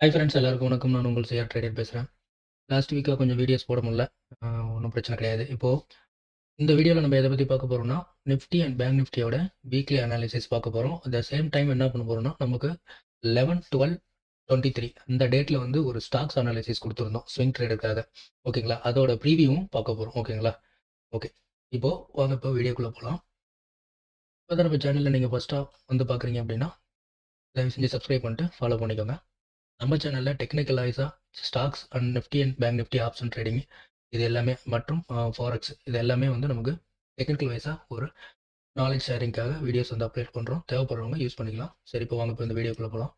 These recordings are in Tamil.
ஹாய் ஃப்ரெண்ட்ஸ் எல்லாருக்கும் வணக்கம். நான் உங்கள் சிஆர் ட்ரேடர் பேசுகிறேன். லாஸ்ட் வீக்காக கொஞ்சம் வீடியோஸ் போட முடியல. ஒன்றும் பிரச்சனை கிடையாது. இப்போது இந்த வீடியோவில் நம்ம எதை பற்றி பார்க்க போகிறோம்னா, நிஃப்டி அண்ட் பேங்க் நிஃப்டியோட வீக்லி அனாலிசிஸ் பார்க்க போகிறோம். அட் த சேம் டைம் என்ன பண்ண போகிறோம்னா, நமக்கு 11/12/23 அந்த டேட்டில் வந்து ஒரு ஸ்டாக்ஸ் அனாலிசிஸ் கொடுத்துருந்தோம் ஸ்விங் ட்ரேடுக்காக. ஓகேங்களா? அதோட ப்ரீவியூவும் பார்க்க போகிறோம். ஓகேங்களா? ஓகே. இப்போது வாங்க இப்போ வீடியோக்குள்ளே போகலாம். இப்போ தான் நம்ம சேனலில் நீங்கள் ஃபஸ்ட்டாக வந்து பார்க்குறீங்க அப்படின்னா, தயவு செஞ்சு சப்ஸ்கிரைப் பண்ணிட்டு ஃபாலோ பண்ணிக்கோங்க. நம்ம சேனலில் டெக்னிக்கல் வைஸாக stocks and Nifty and bank Nifty option trading இது எல்லாமே மற்றும் ஃபாரெக்ஸ் இது எல்லாமே வந்து நமக்கு டெக்னிக்கல் வைஸாக ஒரு நாலேஜ் ஷேரிங்காக வீடியோஸ் வந்து அப்லோட் பண்ணுறோம். தேவைப்படுறவங்க யூஸ் பண்ணிக்கலாம். சரி, இப்போ வாங்க இப்போ இந்த வீடியோக்குள்ளே போகலாம்.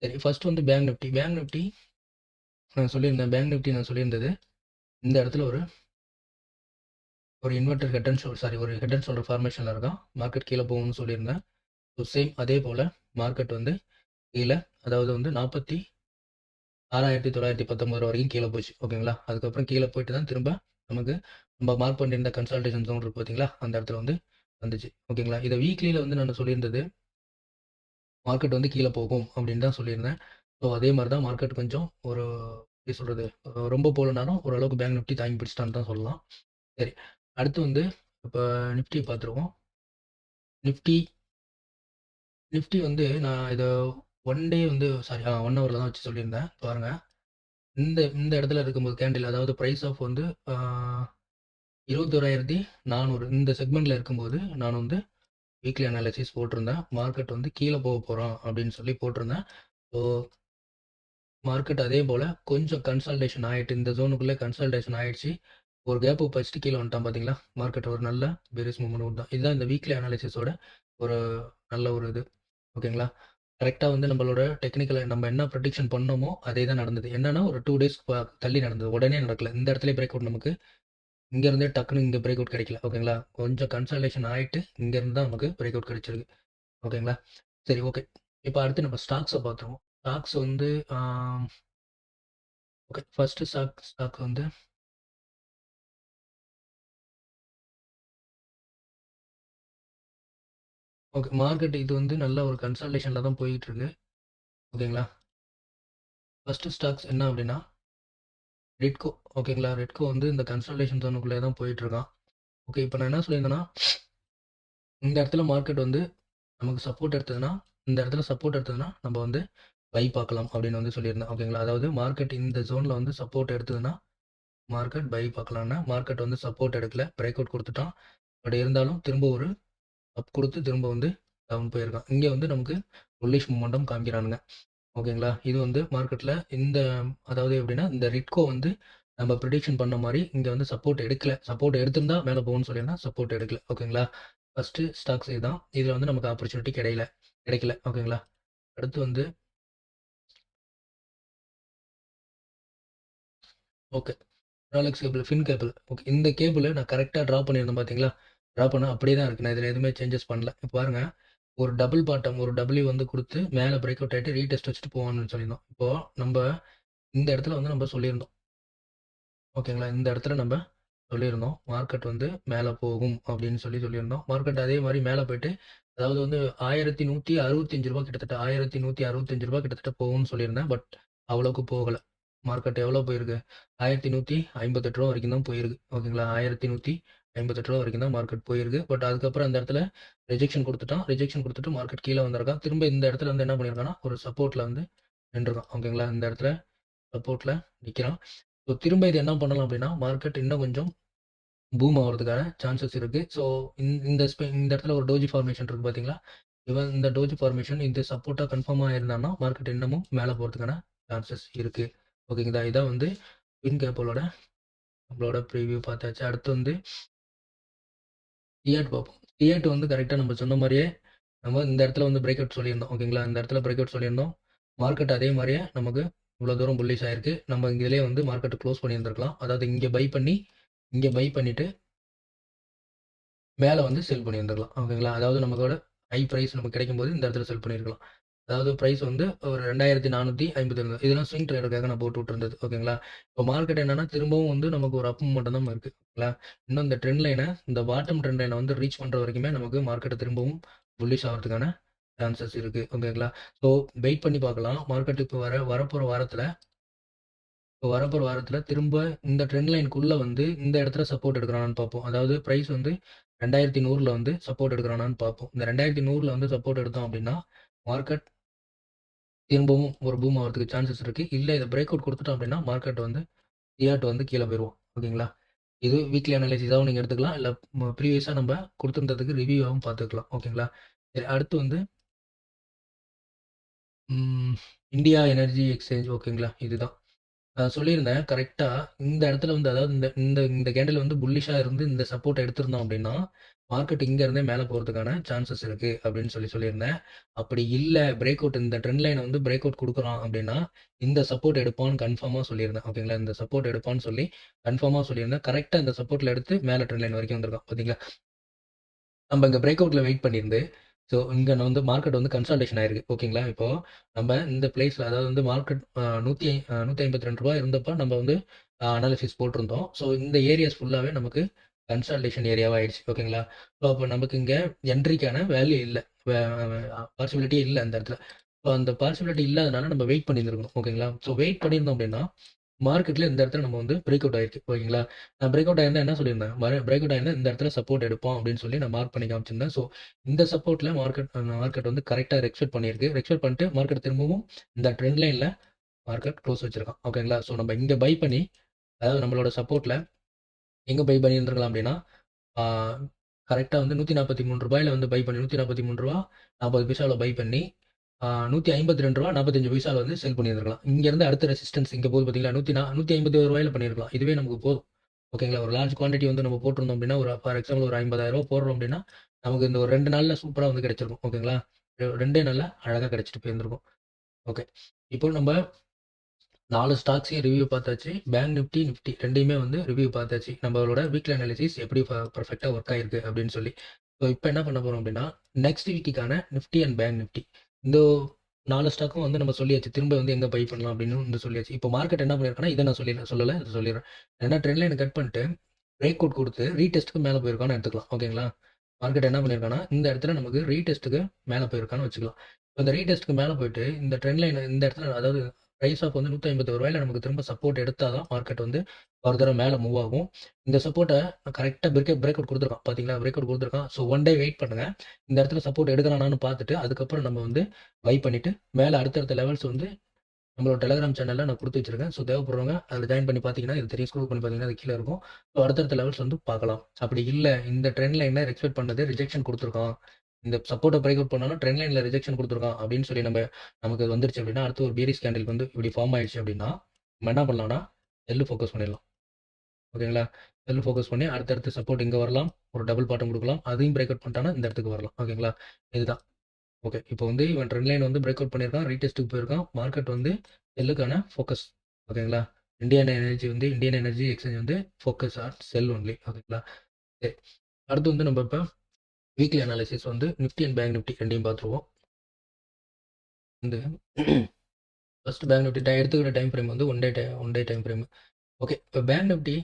சரி, ஃபர்ஸ்ட் வந்து பேங்க் நிஃப்டி நான் சொல்லியிருந்தேன். பேங்க் நிஃப்டி நான் சொல்லியிருந்தது இந்த இடத்துல ஒரு ஒரு இன்வெர்டர் ஹெட் அண்ட் ஷோல்டர் ஒரு ஹெட் அண்ட் ஷோல்டர் ஃபார்மேஷனில் இருக்கான். மார்க்கெட் கீழே போகும்னு சொல்லியிருந்தேன். ஸோ சேம் அதே போல் மார்க்கெட் வந்து கீழே, அதாவது வந்து 46,919 வரைக்கும் கீழே போச்சு. ஓகேங்களா? அதுக்கப்புறம் கீழே போயிட்டு தான் திரும்ப நமக்கு நம்ம மார்க் பண்ணியிருந்த கன்சல்டேஷன் ஜோன் இருக்கு பார்த்தீங்களா, அந்த இடத்துல வந்து வந்துச்சு. ஓகேங்களா? இதை வீக்லியில் வந்து நான் சொல்லியிருந்தது மார்க்கெட் வந்து கீழே போகும் அப்படின்னு தான் சொல்லியிருந்தேன். ஸோ அதே மாதிரி தான் மார்க்கெட் கொஞ்சம் ஒரு எப்படி சொல்கிறது, ரொம்ப போகலனாலும் ஓரளவுக்கு பேங்க் நிஃப்டி தாங்கி பிடிச்சிட்டான்னு தான் சொல்லலாம். சரி, அடுத்து வந்து இப்போ நிஃப்டியை பார்த்துருவோம். நிஃப்டி நிஃப்டி வந்து நான் இதை ஒன் டே வந்து 1 ஹவரில் தான் வச்சு சொல்லியிருந்தேன். பாருங்கள், இந்த இந்த இடத்துல இருக்கும்போது கேண்டில், அதாவது ப்ரைஸ் ஆஃப் வந்து 21,400 இந்த செக்மெண்ட்டில் இருக்கும்போது நான் வந்து வீக்லி அனாலிசிஸ் போட்டிருந்தேன். மார்க்கெட் வந்து கீழே போக போகிறோம் அப்படின்னு சொல்லி போட்டிருந்தேன். ஸோ மார்க்கெட் அதே போல் கொஞ்சம் கன்சல்டேஷன் ஆகிட்டு இந்த ஜோனுக்குள்ளே கன்சல்டேஷன் ஆகிடுச்சு. ஒரு கேப்பு வச்சுட்டு கீழே வந்துட்டான் பார்த்தீங்களா, மார்க்கெட் ஒரு நல்ல பெரிஸ் மூவ்மெண்ட் தான். இதுதான் இந்த வீக்லி அனாலிசிஸோட ஒரு நல்ல ஒரு இது. ஓகேங்களா? கரெக்டாக வந்து நம்மளோட டெக்னிக்கலை நம்ம என்ன ப்ரெடிக்ஷன் பண்ணோமோ அதே தான் நடந்தது. என்னன்னா ஒரு 2 டேஸ் தள்ளி நடந்தது, உடனே நடக்கல. இந்த இடத்துல பிரேக் அவுட் நமக்கு இங்கேருந்தே டக்குன்னு இங்கே பிரேக் அவுட் கிடைக்கல. ஓகேங்களா? கொஞ்சம் கன்சல்டேஷன் ஆகிட்டு இங்கேருந்து தான் நமக்கு பிரேக் அவுட் கிடைச்சிருக்கு. ஓகேங்களா? சரி, ஓகே. இப்போ அடுத்து நம்ம ஸ்டாக்ஸை பார்த்துருவோம். ஸ்டாக்ஸ் வந்து ஓகே, ஃபர்ஸ்ட் ஸ்டாக் வந்து ஓகே, மார்க்கெட் இது வந்து நல்ல ஒரு கன்சல்டேஷனில் தான் போயிட்டு இருக்கு. ஓகேங்களா? ஃபர்ஸ்ட் ஸ்டாக்ஸ் என்ன அப்படின்னா ரெட்கோ. ஓகேங்களா? ரெட்கோ வந்து இந்த கன்சல்டேஷன் ஜோனுக்குள்ளே தான் போயிட்டு இருக்கான். ஓகே, இப்போ நான் என்ன சொல்லியிருந்தேன்னா, இந்த இடத்துல மார்க்கெட் வந்து நமக்கு சப்போர்ட் எடுத்ததுன்னா, இந்த இடத்துல சப்போர்ட் எடுத்ததுன்னா நம்ம வந்து பை பார்க்கலாம் அப்படின்னு வந்து சொல்லியிருந்தேன். ஓகேங்களா? அதாவது மார்க்கெட் இந்த ஜோனில் வந்து சப்போர்ட் எடுத்ததுன்னா மார்க்கெட் பை பார்க்கலான்னா, மார்க்கெட் வந்து சப்போர்ட் எடுக்கல, பிரேக் அவுட் கொடுத்துட்டான். பட் இருந்தாலும் திரும்ப ஒரு அப் கொடுத்து திரும்ப வந்து டவுன் போயிருக்கான். இங்கே வந்து நமக்கு புல்லிஷ் மூமெண்டம் காமிக்கிறானுங்க. ஓகேங்களா? இது வந்து மார்க்கெட்டில் இந்த அதாவது எப்படின்னா இந்த ரெட்கோ வந்து நம்ம ப்ரிடிக்ஷன் பண்ண மாதிரி இங்கே வந்து சப்போர்ட் எடுக்கல. சப்போர்ட் எடுத்திருந்தா மேலே போகும்னு சொல்லியிருந்தா சப்போர்ட் எடுக்கல. ஓகேங்களா? ஃபஸ்ட்டு ஸ்டாக்ஸ் இதுதான். இதில் வந்து நமக்கு ஆப்பர்ச்சுனிட்டி கிடைக்கல. ஓகேங்களா? அடுத்து வந்து okay, Rolex cable, fin cable. Okay, இந்த கேபிள் நான் கரெக்டாக ட்ரா பண்ணியிருந்தேன் பார்த்தீங்களா? ட்ரா பண்ணால் அப்படியே தான் இருக்குது. நான் இதில் எதுவுமே சேஞ்சஸ் பண்ணல. இப்போ பாருங்கள், ஒரு டபுள் பாட்டம் ஒரு டபிள்யூ வந்து கொடுத்து மேலே பிரேக் அவுட் ஆகிட்டு ரீடெஸ்ட் வச்சுட்டு போவான்னு சொல்லியிருந்தோம். இப்போது நம்ம இந்த இடத்துல வந்து நம்ம சொல்லியிருந்தோம். ஓகேங்களா? இந்த இடத்துல நம்ம சொல்லியிருந்தோம் மார்க்கெட் வந்து மேலே போகும் அப்படின்னு சொல்லியிருந்தோம். மார்க்கெட் அதே மாதிரி மேலே போயிட்டு, அதாவது வந்து ரூ. 1165 கிட்டத்தட்ட ரூ. 1165 கிட்டத்தட்ட போகும்னு சொல்லியிருந்தேன். பட் அவ்வளோக்கு போகலை. மார்க்கெட் எவ்வளோ போயிருக்கு? ரூ. 1158 வரைக்கும் தான் போயிருக்கு. ஓகேங்களா? ரூ. 1158 வரைக்கும் தான் மார்க்கெட் போயிருக்கு. பட் அதுக்கப்புறம் அந்த இடத்துல ரிஜெக்ஷன் கொடுத்துட்டான். ரிஜெக்ஷன் கொடுத்துட்டு மார்க்கெட் கீழே வந்திருக்கான். திரும்ப இந்த இடத்துல வந்து என்ன பண்ணியிருக்கான்னா ஒரு சப்போர்ட்டில் வந்து நின்றுருக்கான். ஓகேங்களா? இந்த இடத்துல சப்போர்ட்டில் நிற்கிறான். ஸோ திரும்ப இது என்ன பண்ணலாம் அப்படின்னா, மார்க்கெட் இன்னும் கொஞ்சம் பூம் ஆகுறதுக்கான சான்சஸ் இருக்குது. ஸோ இந்த இடத்துல ஒரு டோஜி ஃபார்மேஷன் இருக்குது பார்த்தீங்களா? இந்த டோஜி ஃபார்மேஷன் இந்த சப்போர்ட்டாக கன்ஃபார்மாக இருந்தான்னா மார்க்கெட் இன்னமும் மேலே போகிறதுக்கான சான்சஸ் இருக்குது. ஓகேங்களா? இதான் வந்து வின் கேப்போட நம்மளோட ப்ரீவியூ பார்த்தாச்சு. அடுத்து வந்து டிஆட் பார்ப்போம். டிஆட் வந்து கரெக்டாக நம்ம சொன்ன மாதிரியே நம்ம இந்த இடத்துல வந்து பிரேக் அவுட் சொல்லியிருந்தோம். ஓகேங்களா? இந்த இடத்துல பிரேக் அவுட் சொல்லியிருந்தோம். மார்க்கெட் அதே மாதிரியே நமக்கு இவ்வளோ தூரம் புல்லிஷ் ஆயிருக்கு. நம்ம இதிலே வந்து மார்க்கெட் க்ளோஸ் பண்ணியிருந்திருக்கலாம். அதாவது இங்கே பை பண்ணிட்டு மேலே வந்து செல் பண்ணியிருந்துருக்கலாம். ஓகேங்களா? அதாவது நமக்கோட ஹை ப்ரைஸ் நமக்கு கிடைக்கும்போது இந்த இடத்துல செல் பண்ணியிருக்கலாம். அதாவது ப்ரைஸ் வந்து ஒரு 2,450 இதெல்லாம் ஸ்விங் ட்ரேடுக்காக நான் போட்டு விட்டுருந்தது. ஓகேங்களா? இப்போ மார்க்கெட் என்னன்னா திரும்பவும் வந்து நமக்கு ஒரு அப் மூவ்மெண்ட் தான் இருக்கு. ஓகேங்களா? இன்னும் இந்த ட்ரெண்ட் லைனை இந்த பாட்டம் ட்ரெண்ட் லைனை வந்து ரீச் பண்ணுற வரைக்குமே நமக்கு மார்க்கெட்டை திரும்பவும் புல்லிஷ் ஆகிறதுக்கான சான்சஸ் இருக்குது. ஓகேங்களா? ஸோ வெயிட் பண்ணி பார்க்கலாம். மார்க்கெட் இப்போ வரப்போகிற வாரத்தில் திரும்ப இந்த ட்ரெண்ட் லைனுக்குள்ளே வந்து இந்த இடத்துல சப்போர்ட் எடுக்கிறானான்னு பார்ப்போம். அதாவது ப்ரைஸ் வந்து 2100 வந்து சப்போர்ட் எடுக்கிறானான்னு பார்ப்போம். இந்த 2100 வந்து சப்போர்ட் எடுத்தோம் அப்படின்னா மார்க்கெட் திரும்பவும் ஒரு பூம் ஆகிறதுக்கு சான்சஸ் இருக்குது. இல்லை இதை பிரேக் அவுட் கொடுத்துட்டோம் அப்படின்னா மார்க்கெட் வந்து சிஆர்ட் வந்து கீழே போயிடுவோம். ஓகேங்களா? இது வீக்லி அனலைசிஸாகவும் நீங்கள் எடுத்துக்கலாம். இல்லை ப்ரீவியஸாக நம்ம கொடுத்துருந்ததுக்கு ரிவ்யூவாகவும் பார்த்துக்கலாம். ஓகேங்களா? சரி, அடுத்து வந்து இந்தியா எனர்ஜி எக்ஸ்சேஞ்ச். ஓகேங்களா? இதுதான் சொல்லியிருந்தேன் கரெக்டாக. இந்த இடத்துல வந்து அதாவது இந்த இந்த இந்த கேண்டில் வந்து புல்லிஷாக இருந்து இந்த சப்போர்ட் எடுத்திருந்தோம் அப்படின்னா மார்க்கெட் இங்கேருந்தே மேலே போகிறதுக்கான சான்சஸ் இருக்குது அப்படின்னு சொல்லியிருந்தேன். அப்படி இல்லை பிரேக் அவுட் இந்த ட்ரெண்ட் லைனை வந்து பிரேக் அவுட் கொடுக்குறோம் அப்படின்னா இந்த சப்போர்ட் எடுப்பான்னு கன்ஃபார்மாக சொல்லியிருந்தேன். ஓகேங்களா? இந்த சப்போர்ட் எடுப்பான்னு சொல்லி கன்ஃபார்மாக சொல்லியிருந்தேன். கரெக்டாக இந்த சப்போர்ட்டில் எடுத்து மேலே ட்ரெண்ட் லைன் வரைக்கும் வந்திருக்கோம். பார்த்தீங்களா? நம்ம இங்கே பிரேக் அவுட்டில் வெயிட் பண்ணியிருந்து ஸோ இங்கே வந்து மார்க்கெட் வந்து கன்சால்டேஷன் ஆயிருக்கு. ஓகேங்களா? இப்போது நம்ம இந்த பிளேஸில் அதாவது வந்து மார்க்கெட் ₹152 இருந்தப்போ நம்ம வந்து அனாலிசிஸ் போட்டிருந்தோம். ஸோ இந்த ஏரியாஸ் ஃபுல்லாகவே நமக்கு கன்சால்டேஷன் ஏரியாவாக ஆயிடுச்சு. ஓகேங்களா? ஸோ அப்போ நமக்கு இங்கே என்ட்ரிக்கான வேல்யூ இல்லை, பாசிபிலிட்டியே இல்லை அந்த இடத்துல. ஸோ அந்த பாசிபிலிட்டி இல்லாதனால நம்ம வெயிட் பண்ணியிருந்துருக்கணும். ஓகேங்களா? ஸோ வெயிட் பண்ணியிருந்தோம் அப்படின்னா மார்க்கெட்டில் இந்த இடத்துல நம்ம வந்து பிரேக் அவுட் ஆயிருக்கு. ஓகேங்களா? நான் பிரேக் அவுட் ஆயிருந்தா என்ன சொல்லியிருந்தேன், பிரேக் அவுட் ஆயிருந்தா இந்த இடத்துல சப்போர்ட் எடுப்போம் அப்படின்னு சொல்லி நான் மார்க் பண்ணி காமிச்சிருந்தேன். ஸோ இந்த சப்போர்ட்டில் மார்க்கெட் வந்து கரெக்டாக ரெக்ஸ்பெக்ட் பண்ணியிருக்கு. ரெக்ஸ்பெக்ட் பண்ணிட்டு மார்க்கெட் திரும்பவும் இந்த ட்ரெண்ட் லைனில் மார்க்கெட் க்ளோஸ் வச்சிருக்கான். ஓகேங்களா? ஸோ நம்ம இங்கே பை பண்ணி அதாவது நம்மளோட சப்போர்ட்டில் எங்கே பை பண்ணியிருந்துருக்கலாம் அப்படின்னா கரெக்டாக வந்து ₹143 வந்து பை பண்ணி ₹143 40 பை பண்ணி ₹152 45 வந்து செல் பண்ணியிருக்கலாம். இங்கேருந்து அடுத்த ரெசிஸ்டன்ஸ் இங்கே போகுது பார்த்தீங்களா, ₹151 பண்ணியிருக்கலாம். இதுவே நமக்கு போதும். ஓகேங்களா? ஒரு லார்ஜ் குவான்டிட்டி வந்து நம்ம போட்டிருந்தோம் அப்படின்னா ஒரு ஃபார் எக்ஸாம்பிள் ஒரு ₹50,000 போடுறோம் அப்படின்னா நமக்கு இந்த ஒரு 2 நாளில் சூப்பராக வந்து கிடைச்சிருக்கும். ஓகேங்களா? 2 நாளில் அழகாக கிடைச்சிட்டு போயிருந்திருக்கும். ஓகே, இப்போ நம்ம 4 ஸ்டாக்ஸையும் ரிவ்யூ பார்த்தாச்சு. பேங்க் நிஃப்டி 2யுமே வந்து ரிவ்யூ பார்த்தாச்சு. நம்மளோட வீக்லி அனாலிசிஸ் எப்படி பர்ஃபெக்டாக ஒர்க் ஆயிருக்கு அப்படின்னு சொல்லி. ஸோ இப்போ என்ன பண்ண போகிறோம் அப்படின்னா நெக்ஸ்ட் வீக்குக்கான நிஃப்டி அண்ட் பேங்க் நிஃப்டி இந்த 4 ஸ்டாக்கும் வந்து நம்ம சொல்லியாச்சு. திரும்ப வந்து எங்கே பை பண்ணலாம் அப்படின்னு வந்து சொல்லியாச்சு. இப்போ மார்க்கெட் என்ன பண்ணியிருக்கான்னா இதை நான் சொல்லலை, இதை சொல்லிடுறேன். ஏன்னா ட்ரெண்ட் லைனை கட் பண்ணிட்டு பிரேக் அவுட் கொடுத்து ரீடெஸ்ட்டுக்கு மேலே போயிருக்கான்னு எடுத்துக்கலாம். ஓகேங்களா? மார்க்கெட் என்ன பண்ணியிருக்கான்னா இந்த இடத்துல நமக்கு ரீடெஸ்ட்டுக்கு மேலே போயிருக்கான்னு வச்சுக்கலாம். இப்போ இந்த ரீடெஸ்ட்டுக்கு மேலே போயிட்டு இந்த ட்ரெண்ட் லைன் இந்த இடத்துல அதாவது ப்ரைஸ் ஆஃப் வந்து ₹151 நமக்கு திரும்ப சப்போர்ட் எடுத்தால் தான் மார்க்கெட் வந்து ஒரு தடவை மேலே மூவ் ஆகும். இந்த சப்போர்ட்டை கரெக்டாக பிரேக் அவுட் கொடுத்துருக்கான். பார்த்தீங்களா? பிரேக் அவுட் கொடுத்துருக்கான். ஸோ ஒன் டே வெயிட் பண்ணுங்கள். இந்த இடத்துல சப்போர்ட் எடுக்கிறானான்னு பார்த்துட்டு அதுக்கப்புறம் நம்ம வந்து பை பண்ணிவிட்டு மேலே அடுத்தடுத்த லெவல்ஸ் வந்து நம்மளோட டெலிகிராம் சேனலில் நான் கொடுத்து வச்சிருக்கேன். ஸோ தேவைப்படுறவங்க அதில் ஜாயின் பண்ணி பார்த்தீங்கன்னா இது தெரியும். ஸ்க்ரோல் பண்ணி பார்த்தீங்கன்னா அது கீழே இருக்கும். ஸோ அடுத்தடுத்த லெவல்ஸ் வந்து பார்க்கலாம். அப்படி இல்லை இந்த ட்ரெண்ட் லைனில் எக்ஸ்பெக்ட் பண்ணது ரிஜெக்ஷன் கொடுத்துருக்கான், இந்த சப்போர்ட்டை பிரேக் அவுட் பண்ணாலும் ட்ரெண்ட் லைனில் ரிஜெக்ஷன் கொடுத்துருக்கான் அப்படின்னு சொல்லி நமக்கு அது வந்துருச்சு அப்படின்னா அடுத்து ஒரு பீரிஸ் கேண்டில் வந்து இப்படி ஃபார்ம் ஆயிடுச்சு அப்படின்னா நம்ம என்ன பண்ணலாம்னா செல்லு ஃபோக்கஸ் பண்ணிடலாம். ஓகேங்களா? செல்லு ஃபோக்கஸ் பண்ணி அடுத்தடுத்து சப்போர்ட் இங்கே வரலாம், ஒரு டபுள் பாட்டம் கொடுக்கலாம், அதையும் பிரேக் அவுட் பண்ணிட்டானா இந்த இடத்துக்கு வரலாம். ஓகேங்களா? இதுதான். ஓகே, இப்போ வந்து இவன் ட்ரெண்ட் லைன் வந்து பிரேக் அவுட் பண்ணியிருக்கான், ரீடெஸ்ட்டுக்கு போயிருக்கான். மார்க்கெட் வந்து செல்லுக்கான ஃபோக்கஸ். ஓகேங்களா? இந்தியன் எனர்ஜி எக்ஸ்சேஞ்ச் வந்து ஃபோக்கஸ் ஆன் செல் ஒன்லி. ஓகேங்களா? சரி, அடுத்து வந்து நம்ம இப்போ வீக்லி அனாலிசிஸ் வந்து நிஃப்டி அண்ட் பேங்க் நிஃப்டி 2யும் பார்த்துருவோம். வந்து ஃபர்ஸ்ட் பேங்க் நிஃப்டி எடுத்துக்கிற டைம் ஃப்ரேம் வந்து one day time frame. Okay, இப்போ பேங்க் நிஃப்டி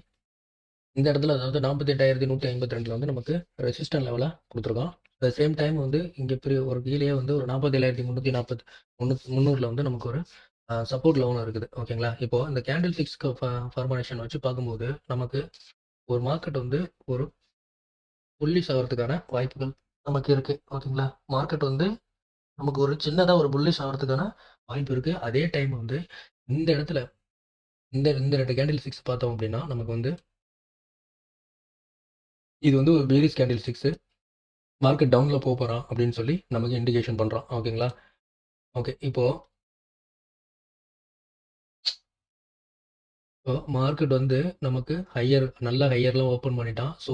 இந்த இடத்துல அதாவது 48,152 வந்து நமக்கு ரெசிஸ்டன்ட் லெவலாக கொடுத்துருக்கோம். அட் சேம் டைம் வந்து இங்கே ஒரு கீழே வந்து ஒரு 47,340 வந்து நமக்கு ஒரு சப்போர்ட் லெவலும் இருக்குது. ஓகேங்களா? இப்போது இந்த கேண்டில் ஃபிக்ஸ் ஃபார்மேஷன் வச்சு பார்க்கும்போது நமக்கு ஒரு மார்க்கெட் வந்து ஒரு புல்லிஷ் ஆகிறதுக்கான வாய்ப்புகள் நமக்கு இருக்குது. ஓகேங்களா? மார்க்கெட் வந்து நமக்கு ஒரு சின்னதாக ஒரு புல்லிஷ் ஆகிறதுக்கான வாய்ப்பு இருக்குது. அதே டைம் வந்து இந்த இடத்துல இந்த இந்த 2 கேண்டில் ஃபிக்ஸ் பார்த்தோம் அப்படின்னா நமக்கு வந்து இது வந்து ஒரு பேரிஸ் கேண்டில் ஃபிக்ஸு, மார்க்கெட் டவுனில் போகிறான் அப்படின்னு சொல்லி நமக்கு இண்டிகேஷன் பண்ணுறான். ஓகேங்களா? ஓகே, இப்போது மார்க்கெட் வந்து நமக்கு நல்ல ஹையர்லாம் ஓப்பன் பண்ணிட்டான். ஸோ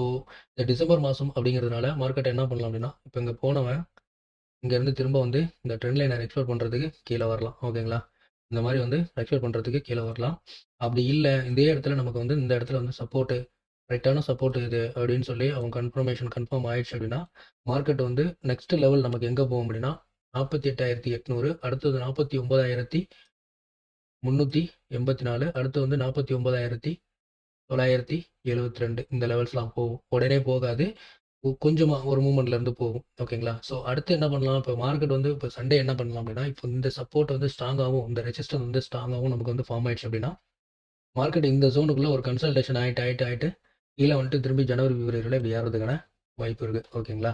இந்த டிசம்பர் மாதம் அப்படிங்கிறதுனால மார்க்கெட் என்ன பண்ணலாம் அப்படின்னா இப்போ இங்கே போனவன் இங்கேருந்து திரும்ப வந்து இந்த ட்ரெண்ட் லைனை எக்ஸ்ப்ளோர் பண்ணுறதுக்கு கீழே வரலாம். ஓகேங்களா? இந்த மாதிரி வந்து எக்ஸ்ப்ளோர் பண்ணுறதுக்கு கீழே வரலாம். அப்படி இல்லை இதே இடத்துல நமக்கு வந்து இந்த இடத்துல வந்து சப்போர்ட்டு கரெக்டான சப்போர்ட் இது அப்படின்னு சொல்லி அவங்க கன்ஃபார்ம் ஆயிடுச்சு அப்படின்னா மார்க்கெட் வந்து நெக்ஸ்ட் லெவல் நமக்கு எங்கே போகும் அப்படின்னா 48,800, அடுத்தது 49,384, அடுத்து வந்து 49,972 இந்த லெவல்ஸ்லாம் போகும். உடனே போகாது. கொஞ்சமா ஒரு மூவ்மெண்ட்ல இருந்து போகும். ஓகேங்களா? ஸோ அடுத்து என்ன பண்ணலாம்? இப்போ மார்க்கெட் வந்து இப்போ சண்டே என்ன பண்ணலாம் அப்படின்னா, இப்போ இந்த சப்போர்ட் வந்து ஸ்ட்ராங்காவும், இந்த ரெசிஸ்டன்ஸ் வந்து ஸ்ட்ராங்காவும் நமக்கு வந்து ஃபார்ம் ஆயிடுச்சு அப்படின்னா, மார்க்கெட் இந்த ஜோனுக்குள்ள ஒரு கன்சால்டேஷன் ஆயிட்டு கீழ வந்துட்டு திரும்பி ஜனவரி, பிப்ரவரில இப்படி ஏறுறதுக்கான வாய்ப்பு இருக்கு. ஓகேங்களா?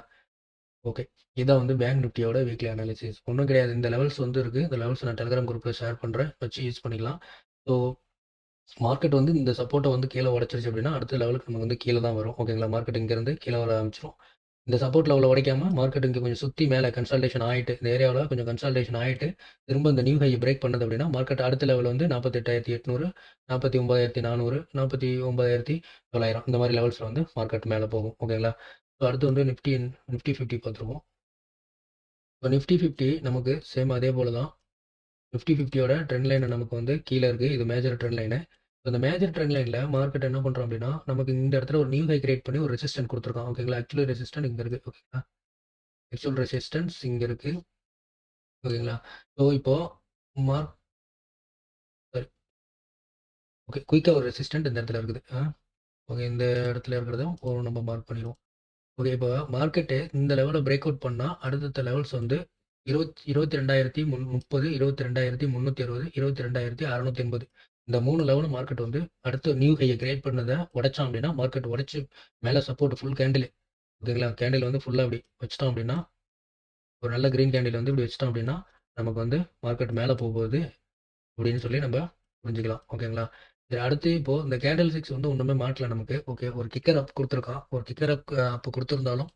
ஓகே. இதான் வந்து பேங்க் நிஃப்டியோட வீக்லி அனாலிசிஸ். ஒண்ணும் கிடையாது. இந்த லெவல்ஸ் வந்து இருக்கு. இந்த லெவல்ஸ் நான் டெலிகிராம் குரூப்ல ஷேர் பண்றேன். வச்சு யூஸ் பண்ணிக்கலாம். ஸோ மார்க்கெட் வந்து இந்த சப்போர்ட்ட வந்து கீழ உடைச்சிருச்சு அப்படின்னா, அடுத்த லெவலுக்கு நமக்கு வந்து கீழ தான் வரும். ஓகேங்களா? மார்க்கெட் இங்கேருந்து கீழ வர ஆரம்பிச்சுரும். இந்த சப்போர்ட் லெவல உடைக்காம மார்க்கெட் இங்க கொஞ்சம் சுத்தி மேல கன்சால்டேஷன் ஆயிட்டு, இந்த ஏரியாவுல கொஞ்சம் கன்சால்டேஷன் ஆயிட்டு, திரும்ப இந்த நியூ ஹை பிரேக் பண்ணது அப்படின்னா, மார்க்கெட் அடுத்த லெவல் வந்து 48,800, 49,400, 49,900 இந்த மாரி லெவல்ஸ்ல வந்து மார்க்கெட் மேல போகும். ஓகேங்களா? ஸோ அடுத்து வந்து நிஃப்டி 50 பார்த்துருவோம். இப்போ நிஃப்டி 50 நமக்கு சேம் அதே போல தான். நிஃப்டி 50யோட ட்ரெண்ட் லைன் நமக்கு வந்து கீழ இருக்கு. இது மேஜர் ட்ரெண்ட் லைனு. இந்த மேஜர் ட்ரெண்ட் லைன்ல மார்க்கெட் என்ன பண்றோம் அப்படின்னா, நமக்கு இந்த இடத்துல ஒரு நியூ ஹை கிரியேட் பண்ணி ஒரு ரெசிஸ்டன்ட் குடுத்துருக்கான். ஓகேங்களா? ஆக்சுவலி ரெசிஸ்டன்ட் இங்க இருக்கு. ஓகேங்களா? ஆக்சுவல் ரெசிஸ்டன்ஸ் இங்க இருக்கு. ஓகேங்களா? ஸோ இப்போ மார்க் சாரி ஓகே. குயிக்கா ஒரு ரெசிஸ்டன்ட் இந்த இடத்துல இருக்குது. ஓகே. இந்த இடத்துல இருக்கிறதும் நம்ம மார்க் பண்ணிருவோம். ஓகே. இப்போ மார்க்கெட்டு இந்த லெவல பிரேக் அவுட் பண்ணா, அடுத்தடுத்த லெவல்ஸ் வந்து 22,330, 22,360, 22,680 இந்த 3 லெவலும் மார்க்கெட் வந்து அடுத்து நியூ ஹைய கிரியேட் பண்ணத உடைச்சான் அப்படின்னா, மார்க்கெட் உடைச்சு மேல சப்போர்ட் ஃபுல் கேண்டில் ஓகேங்களா? கேண்டில் வந்து ஃபுல்லா இப்படி வச்சுட்டோம் அப்படின்னா, ஒரு நல்ல கிரீன் கேண்டில் வந்து இப்படி வச்சுட்டோம் அப்படின்னா, நமக்கு வந்து மார்க்கெட் மேல போகுது அப்படின்னு சொல்லி நம்ம புரிஞ்சுக்கலாம். ஓகேங்களா? சரி அடுத்து இப்போ இந்த கேண்டில் ஸ்டிக்ஸ் வந்து ஒண்ணுமே மாட்டல நமக்கு. ஓகே. ஒரு கிக்கர் அப் குடுத்துருக்கான். ஒரு கிக்கர் அப் குடுத்திருந்தாலும்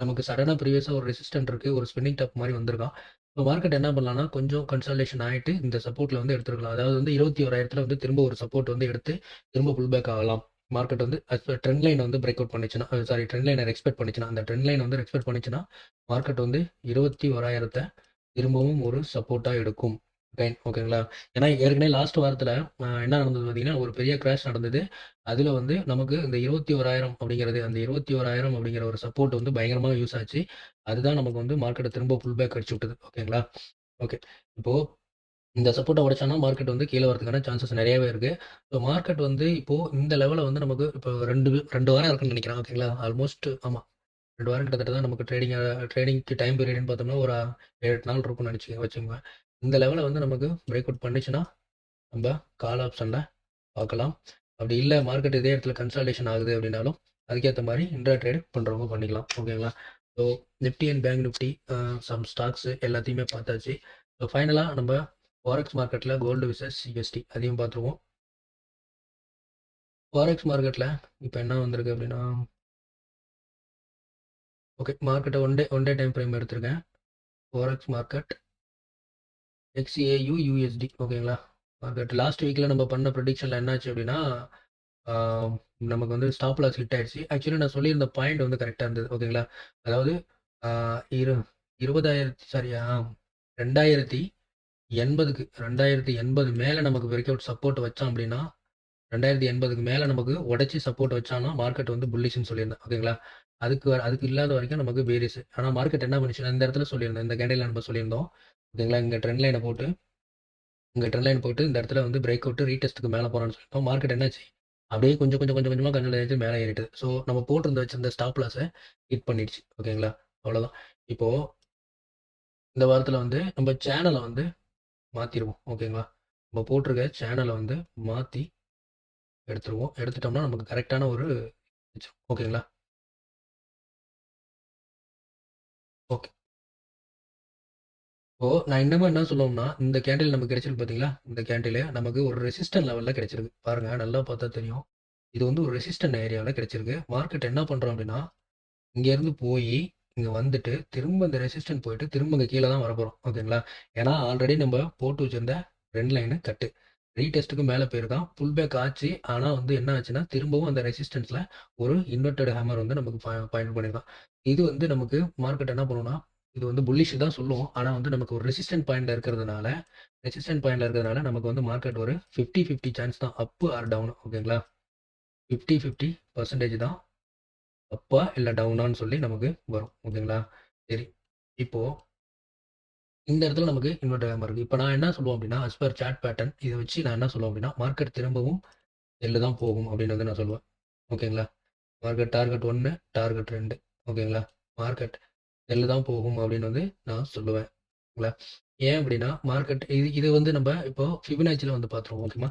நமக்கு சடனா ப்ரீவியஸா ஒரு ரெசிஸ்டன்ட் இருக்கு. ஒரு ஸ்பின்னிங் டாப் மாரி வந்திருக்கான். இப்போ மார்க்கெட் என்ன பண்ணலாம்னா, கொஞ்சம் கன்சாலிடேஷன் ஆயிட்டு இந்த சப்போர்ட்ல வந்து எடுத்துருக்கலாம். அதாவது வந்து 21,000ல வந்து திரும்ப ஒரு சப்போர்ட் வந்து எடுத்து திரும்ப புல் பேக் ஆகலாம். மார்க்கெட் வந்து ட்ரெண்ட் லைன் வந்து பிரேக் அவுட் பண்ணுச்சுன்னா, சாரி ட்ரெண்ட் லைன ரெஸ்பெக்ட் பண்ணுச்சுன்னா, அந்த ட்ரெண்ட் லைன் வந்து ரெஸ்பெக்ட் பண்ணுச்சுன்னா, மார்க்கெட் வந்து 21,000 திரும்பவும் ஒரு சப்போர்ட்டா எடுக்கும். ரைட். ஓகேங்களா? ஏன்னா ஏற்கனவே லாஸ்ட் வாரத்துல என்ன நடந்தது பார்த்தீங்கன்னா, ஒரு பெரிய கிராஷ் நடந்தது. அதுல வந்து நமக்கு இந்த 21,000 அப்படிங்கிறது அந்த 21,000 அப்படிங்கிற ஒரு சப்போர்ட் வந்து பயங்கரமா யூஸ் ஆச்சு. அதுதான் நமக்கு வந்து மார்க்கெட்ட திரும்ப புல் பேக் அடிச்சு விட்டது. ஓகேங்களா? ஓகே. இப்போ இந்த சப்போர்ட்ட உடைச்சான்னா மார்க்கெட் வந்து கீழ வரதுக்கான சான்சஸ் நெறையவே இருக்கு. ஸோ மார்க்கெட் வந்து இப்போ இந்த லெவல வந்து நமக்கு இப்போ 2 வாரம் இருக்குன்னு நெனைக்கிறேன். ஓகேங்களா? ஆல்மோஸ்ட் ஆமா. 2 வாரம் கிட்டத்தட்ட தான் நமக்கு ட்ரேடிங்க்கு டைம் பீரியட்ன்னு பார்த்தோம்னா, ஒரு 7, 8 நாள் இருக்கும்னு வச்சுக்கோங்க. இந்த லெவல வந்து நமக்கு பிரேக் அவுட் பண்ணுச்சுன்னா, நம்ப கால் ஆப்ஷன்ல பார்க்கலாம். அப்படி இல்ல மார்க்கெட் இதே இடத்துல கன்சாலிடேஷன் ஆகுது அப்படின்னாலும், அதுக்கேத்த மாரி இன்ட்ரா ட்ரேட் பண்றவங்க பண்ணிக்கலாம். ஓகேங்களா? So Nifty and bank Nifty some stocks எல்லாத்தையுமே பார்த்தாச்சு. ஸோ ஃபைனலா நம்ப ஃபாரெக்ஸ் மார்க்கெட்ல கோல்டு விசஸ் யுஎஸ்டி அதையும் பார்த்துருவோம். ஃபாரெக்ஸ் மார்க்கெட்ல இப்ப என்ன வந்திருக்கு அப்படின்னா, ஓகே மார்க்கெட்ட ஒன் டே டைம் ஃப்ரேம் எடுத்திருக்கேன். ஃபாரெக்ஸ் மார்க்கெட் எக்ஸ்ஏயு யுஎஸ்டி ஓகேங்களா? மார்க்கெட் லாஸ்ட் வீக்ல நம்ம பண்ண ப்ரெடிக்ஷன்ல என்னாச்சு அப்படின்னா, ஆ நமக்கு வந்து ஸ்டாப் லாஸ் ஹிட் ஆயிடுச்சு. ஆக்சுவலி நான் சொல்லியிருந்த பாயிண்ட் வந்து கரெக்ட்டா இருந்தது. ஓகேங்களா? அதாவது ஆ இரு 20,000 சாரி 2080க்கு 2080 மேல நமக்கு பிரேக் அவுட் சப்போர்ட் வச்சான் அப்படின்னா, 2080க்கு மேல நமக்கு உடைச்சு சப்போர்ட் வச்சான்னா, மார்க்கெட் வந்து புல்லிஷ்ன்னு சொல்லியிருந்தேன். ஓகேங்களா? அதுக்கு இல்லாத வரைக்கும் நமக்கு பேரிஷ். ஆனா மார்க்கெட் என்ன பண்ணுச்சுன்னா, இந்த இடத்துல சொல்லியிருந்தேன். இந்த கேண்டில்ல நம்ம சொல்லியிருந்தோம். ஓகேங்களா? இங்க ட்ரெண்ட் லைன் போட்டு இந்த இடத்துல வந்து பிரேக் அவுட் ரீடெஸ்ட்க்கு மேல போறான்னு சொல்லிட்டோம். மார்க்கெட் என்னாச்சு? அப்படியே கொஞ்சமா கன்சாலிடேட் மேல ஏறிட்டுது. ஸோ நம்ம வச்சிருந்த ஸ்டாப் லாஸ ஹிட் பண்ணிடுச்சு. ஓகேங்களா? அவ்வளோதான். இப்போ இந்த வாரத்துல வந்து நம்ம சேனல வந்து மாத்திருவோம். ஓகேங்களா? நம்ம போட்டிருக்க சேனல வந்து மாத்தி எடுத்துருவோம். எடுத்துட்டோம்னா நமக்கு கரெக்ட்டான ஒரு ஓகேங்களா? ஓகே. இப்போ நான் இன்னமும் என்ன சொல்லுவேன்னா, இந்த கேண்டில் நமக்கு கிடைச்சிருக்கு பார்த்தீங்களா? இந்த கேண்டிலு நமக்கு ஒரு ரெசிஸ்டன்ட் லெவல்ல கிடைச்சிருக்கு. பாருங்க நல்லா பார்த்தா தெரியும். இது வந்து ஒரு ரெசிஸ்டன்ட் ஏரியாவுல கிடைச்சிருக்கு. மார்க்கெட் என்ன பண்றோம் அப்படின்னா, இங்கேருந்து போயி, இங்க வந்துட்டு, திரும்ப இந்த ரெசிஸ்டன்ட் போயிட்டு, திரும்ப இங்க கீழ தான் வரப்போறோம். ஓகேங்களா? ஏன்னா, ஆல்ரெடி நம்ம போட்டு வச்சிருந்த ட்ரெண்ட் லைனு கட்டு. ரீடெஸ்ட்டுக்கு மேல போயிருக்கான். புல் பேக் ஆச்சு. ஆனா வந்து என்ன ஆச்சுன்னா, திரும்பவும் அந்த ரெசிஸ்டன்ஸ்ல ஒரு இன்வெர்ட்டட் ஹேமர் வந்து நமக்கு பாயிண்ட் பண்ணியிருக்கான். இது வந்து நமக்கு மார்க்கெட் என்ன பண்ணும்னா, இது வந்து புல்லிஷ் தான் சொல்லும். ஆனா வந்து நமக்கு ஒரு ரெசிஸ்டன்ட் பாயிண்ட்ல இருக்கிறதுனால நமக்கு வந்து மார்க்கெட் ஒரு 50, 50 சான்ஸ் தான். Up are down. ஓகேங்களா? 50, 50% தான். அப்பா இல்ல டவுனான்னு சொல்லி நமக்கு வரும். ஓகேங்களா? சரி. இப்போ இந்த இடத்துல நமக்கு இன்வெர்ட் ஆகாம இருக்கு. இப்ப நான் என்ன சொல்லுவேன் அப்டின்னா, அஸ் பெர் சார்ட் பேட்டர்ன் இத வச்சு நான் என்ன சொல்லுவேன் அப்டின்னா, மார்க்கெட் திரும்பவும் செல்ல தான் போகும் அப்டின்னு வந்து நான் சொல்லுவேன். ஓகேங்களா? Market target 1, target 2. ஓகேங்களா? மார்க்கெட் செல்லு தான் போகும் அப்படின்னு வந்து நான் சொல்லுவேன். ஓகேங்களா? ஏன் அப்படின்னா, மார்க்கெட் இது இது வந்து நம்ம இப்போ ஃபிபனாச்சில வந்து பார்த்துருவோம். ஓகேமா?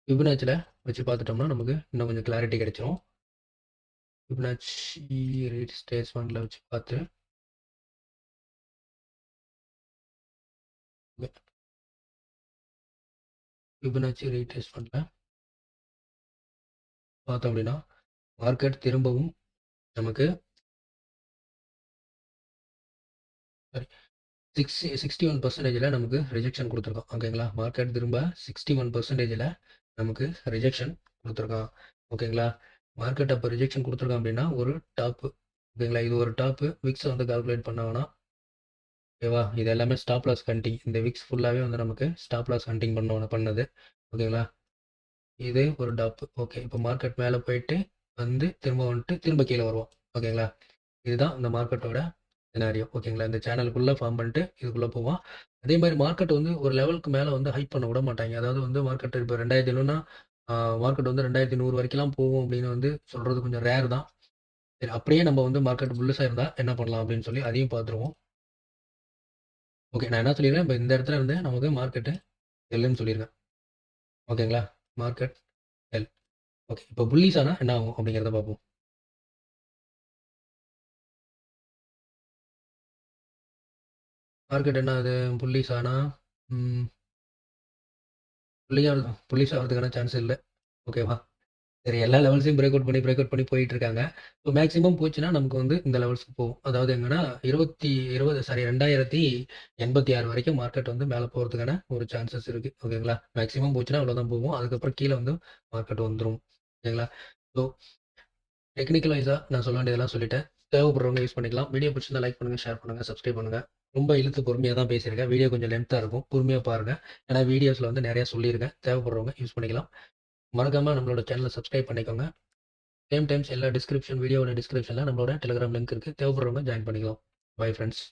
ஃபிபனாச்சில வச்சு பார்த்துட்டோம்னா, நமக்கு இன்னும் கொஞ்சம் கிளாரிட்டி கிடைச்சிரும். ஃபிபனாச்சி ரீட்ரேஸ்மென்ட்ல வச்சு பார்த்து ஃபிபனாச்சி ரீட்ரேஸ்மென்ட்ல பார்த்தோம் அப்படின்னா, மார்க்கெட் திரும்பவும் நமக்கு சாரி 61% நமக்கு ரிஜெக்ஷன் குடுத்துருக்கான். ஓகேங்களா? மார்க்கெட் திரும்ப 61% நமக்கு ரிஜெக்ஷன் குடுத்துருக்கான். ஓகேங்களா? மார்க்கெட் அப்ப ரிஜெக்ஷன் குடுத்துருக்கான் அப்படின்னா, ஒரு டாப்பு. ஓகேங்களா? இது ஒரு டாப்பு. விக்ஸ வந்து கால்குலேட் பண்ண வேணாம். ஓகேவா? இது எல்லாமே ஸ்டாப் லாஸ் ஹண்டிங். இந்த விக்ஸ் ஃபுல்லாவே வந்து நமக்கு ஸ்டாப் லாஸ் ஹண்டிங் பண்ணது. ஓகேங்களா? இது ஒரு டாப்பு. ஓகே. இப்போ மார்க்கெட் மேல போயிட்டு வந்து திரும்ப வந்துட்டு திரும்ப கீழ வருவோம். ஓகேங்களா? இதுதான் இந்த மார்க்கெட்டோட சினாரியோ. ஓகேங்களா? இந்த சேனலுக்குள்ள ஃபார்ம் பண்ணிட்டு இதுக்குள்ள போவோம். அதே மாரி மார்க்கெட் வந்து ஒரு லெவலுக்கு மேல வந்து ஹைப் பண்ண விட மாட்டாய்ங்க. அதாவது வந்து மார்க்கெட் இப்போ 2700ன்னா மார்க்கெட் வந்து 2100 வரைக்கும்லாம் போகும் அப்படின்னு வந்து சொல்றது கொஞ்சம் ரேர் தான். சரி அப்படியே நம்ம வந்து மார்க்கெட் புல்லிஷா இருந்தா என்ன பண்ணலாம் அப்படின்னு சொல்லி அதையும் பார்த்துருவோம். ஓகே. நான் என்ன சொல்லியிருக்கேன், இப்ப இந்த இடத்துல இருந்து நமக்கு மார்க்கெட்டு செல்லுன்னு சொல்லியிருக்கேன். ஓகேங்களா? மார்க்கெட் செல். ஓகே. இப்போ புல்லிஷ் ஆனா என்ன ஆகும் அப்படிங்கிறத பார்ப்போம். மார்க்கெட் என்ன ஆகுது? புல்லிஷ் ஆனா ம் புல்லிஷ் ஆகுறதுக்கான சான்ஸ் இல்ல. ஓகேவா? சரி எல்லா லெவல்ஸையும் பிரேக் அவுட் பண்ணி போயிட்டு இருக்காங்க. ஸோ மேக்ஸிமம் போச்சுன்னா நமக்கு வந்து இந்த லெவல்ஸ்க்கு போகும். அதாவது எங்கன்னா 2086 வரைக்கும் மார்க்கெட் வந்து மேல போறதுக்கான ஒரு சான்சஸ் இருக்கு. ஓகேங்களா? மேக்ஸிமம் போச்சுன்னா அவ்வளோதான் போகும். அதுக்கப்புறம் கீழ வந்து மார்க்கெட் வந்துரும். ஓகேங்களா? ஸோ டெக்னிக்கல் வைஸா நான் சொல்ல வேண்டியதெல்லாம் சொல்லிட்டேன். தேவைப்படுறவங்க யூஸ் பண்ணிக்கலாம். வீடியோ பிடிச்சிருந்தா லைக் பண்ணுங்க, ஷேர் பண்ணுங்க, சப்ஸ்கிரைப் பண்ணுங்க. ரொம்ப இழுத்து பொறுமையா தான் பேசியிருக்கேன். வீடியோ கொஞ்சம் லென்த்தா இருக்கும். பொறுமையா பாருங்க. ஏன்னா வீடியோஸ்ல வந்து நெறைய சொல்லியிருக்கேன். தேவைப்படுறவங்க யூஸ் பண்ணிக்கலாம். மறக்காம நம்மளோட சேனல சப்ஸ்கிரைப் பண்ணிக்கோங்க. சேம் டைம்ஸ் எல்லா வீடியோவோட டிஸ்கிரிப்ஷன்ல நம்மளோட டெலிகிராம் லிங்க் இருக்கு. தேவைப்படுறவங்க ஜாயின் பண்ணிக்கலாம். Bye friends.